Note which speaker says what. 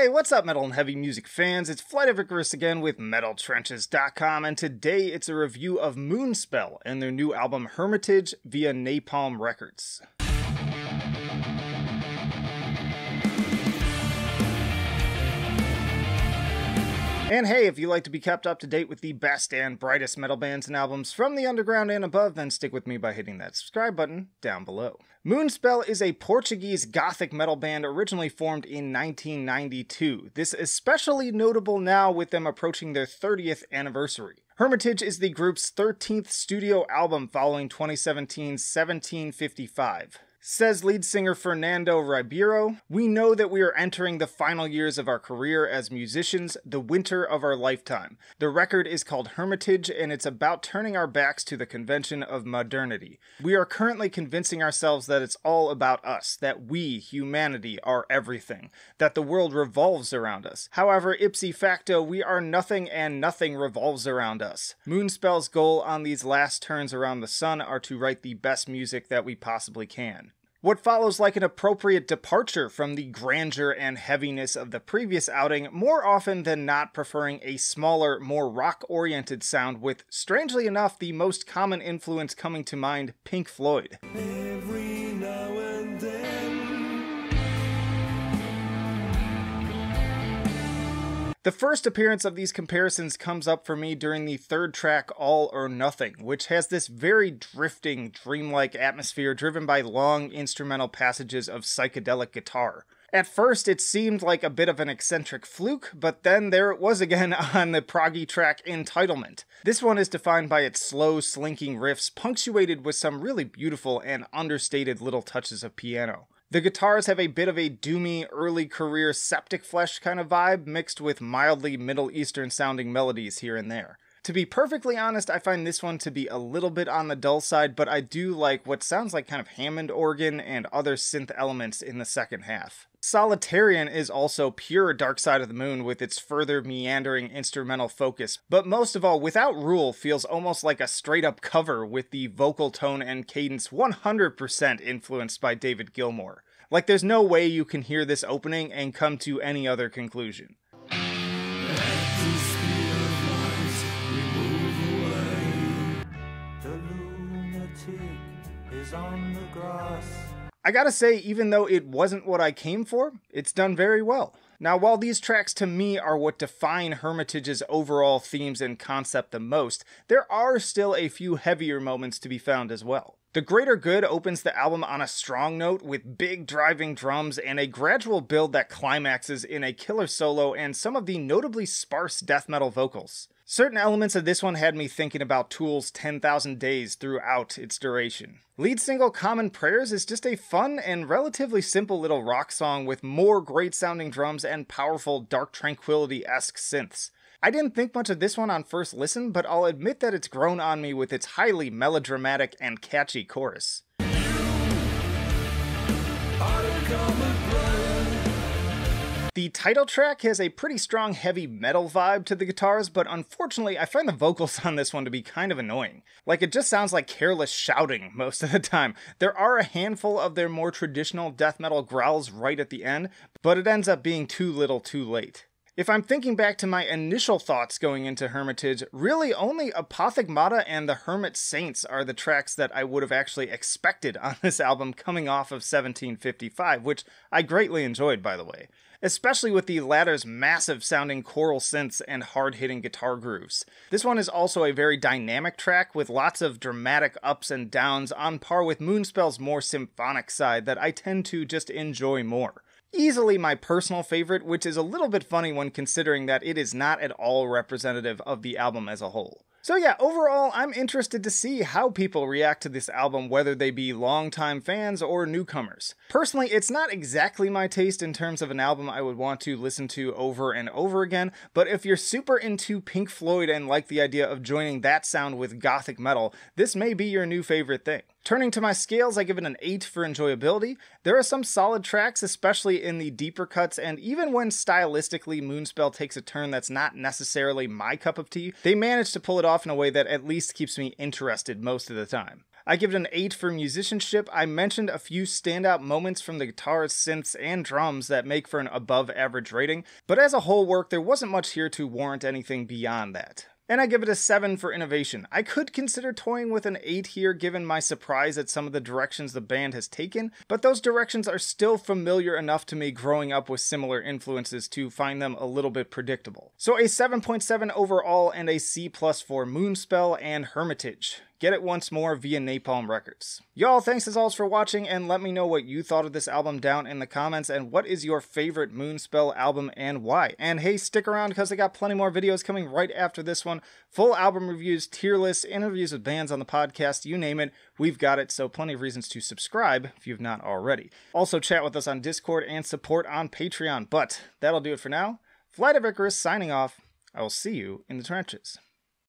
Speaker 1: Hey, what's up, metal and heavy music fans? It's Flight of Icarus again with MetalTrenches.com, and today it's a review of MOONSPELL and their new album Hermitage via Napalm Records. And hey, if you like to be kept up to date with the best and brightest metal bands and albums from the underground and above, then stick with me by hitting that subscribe button down below. MOONSPELL is a Portuguese gothic metal band originally formed in 1992. This is especially notable now with them approaching their 30th anniversary. Hermitage is the group's 13th studio album following 2017's 1755. Says lead singer Fernando Ribeiro, "We know that we are entering the final years of our career as musicians, the winter of our lifetime. The record is called Hermitage, and it's about turning our backs to the convention of modernity. We are currently convincing ourselves that it's all about us, that we, humanity, are everything, that the world revolves around us. However, ipsi facto, we are nothing and nothing revolves around us. MOONSPELL's goal on these last turns around the sun are to write the best music that we possibly can." What follows like an appropriate departure from the grandeur and heaviness of the previous outing, more often than not preferring a smaller, more rock-oriented sound with, strangely enough, the most common influence coming to mind, Pink Floyd. Every now and then. The first appearance of these comparisons comes up for me during the third track, All or Nothing, which has this very drifting, dreamlike atmosphere driven by long instrumental passages of psychedelic guitar. At first, it seemed like a bit of an eccentric fluke, but then there it was again on the proggy track Entitlement. This one is defined by its slow, slinking riffs, punctuated with some really beautiful and understated little touches of piano. The guitars have a bit of a doomy, early career Septic Flesh kind of vibe, mixed with mildly Middle Eastern sounding melodies here and there. To be perfectly honest, I find this one to be a little bit on the dull side, but I do like what sounds like kind of Hammond organ and other synth elements in the second half. Solitarian is also pure Dark Side of the Moon with its further meandering instrumental focus, but most of all, Without Rule feels almost like a straight-up cover with the vocal tone and cadence 100% influenced by David Gilmour. Like there's no way you can hear this opening and come to any other conclusion. I gotta say, even though it wasn't what I came for, it's done very well. Now, while these tracks to me are what define Hermitage's overall themes and concept the most, there are still a few heavier moments to be found as well. The Greater Good opens the album on a strong note with big driving drums and a gradual build that climaxes in a killer solo and some of the notably sparse death metal vocals. Certain elements of this one had me thinking about Tool's 10,000 Days throughout its duration. Lead single Common Prayers is just a fun and relatively simple little rock song with more great sounding drums and powerful Dark Tranquillity-esque synths. I didn't think much of this one on first listen, but I'll admit that it's grown on me with its highly melodramatic and catchy chorus. The title track has a pretty strong heavy metal vibe to the guitars, but unfortunately I find the vocals on this one to be kind of annoying. Like it just sounds like careless shouting most of the time. There are a handful of their more traditional death metal growls right at the end, but it ends up being too little too late. If I'm thinking back to my initial thoughts going into Hermitage, really only Apothegmata and the Hermit Saints are the tracks that I would have actually expected on this album coming off of 1755, which I greatly enjoyed, by the way. Especially with the latter's massive sounding choral synths and hard-hitting guitar grooves. This one is also a very dynamic track with lots of dramatic ups and downs on par with MOONSPELL's more symphonic side that I tend to just enjoy more. Easily my personal favorite, which is a little bit funny when considering that it is not at all representative of the album as a whole. So yeah, overall, I'm interested to see how people react to this album, whether they be longtime fans or newcomers. Personally, it's not exactly my taste in terms of an album I would want to listen to over and over again, but if you're super into Pink Floyd and like the idea of joining that sound with gothic metal, this may be your new favorite thing. Turning to my scales, I give it an 8 for enjoyability. There are some solid tracks, especially in the deeper cuts, and even when stylistically MOONSPELL takes a turn that's not necessarily my cup of tea, they manage to pull it off in a way that at least keeps me interested most of the time. I give it an 8 for musicianship. I mentioned a few standout moments from the guitars, synths, and drums that make for an above average rating, but as a whole work, there wasn't much here to warrant anything beyond that. And I give it a 7 for innovation. I could consider toying with an 8 here given my surprise at some of the directions the band has taken, but those directions are still familiar enough to me growing up with similar influences to find them a little bit predictable. So a 7.7 overall and a C+ for Moonspell and Hermitage. Get it once more via Napalm Records. Y'all, thanks as always for watching, and let me know what you thought of this album down in the comments, and what is your favorite Moonspell album and why. And hey, stick around because I got plenty more videos coming right after this one. Full album reviews, tier lists, interviews with bands on the podcast, you name it, we've got it, so plenty of reasons to subscribe if you've not already. Also chat with us on Discord and support on Patreon, but that'll do it for now. Flight of Icarus signing off. I will see you in the trenches.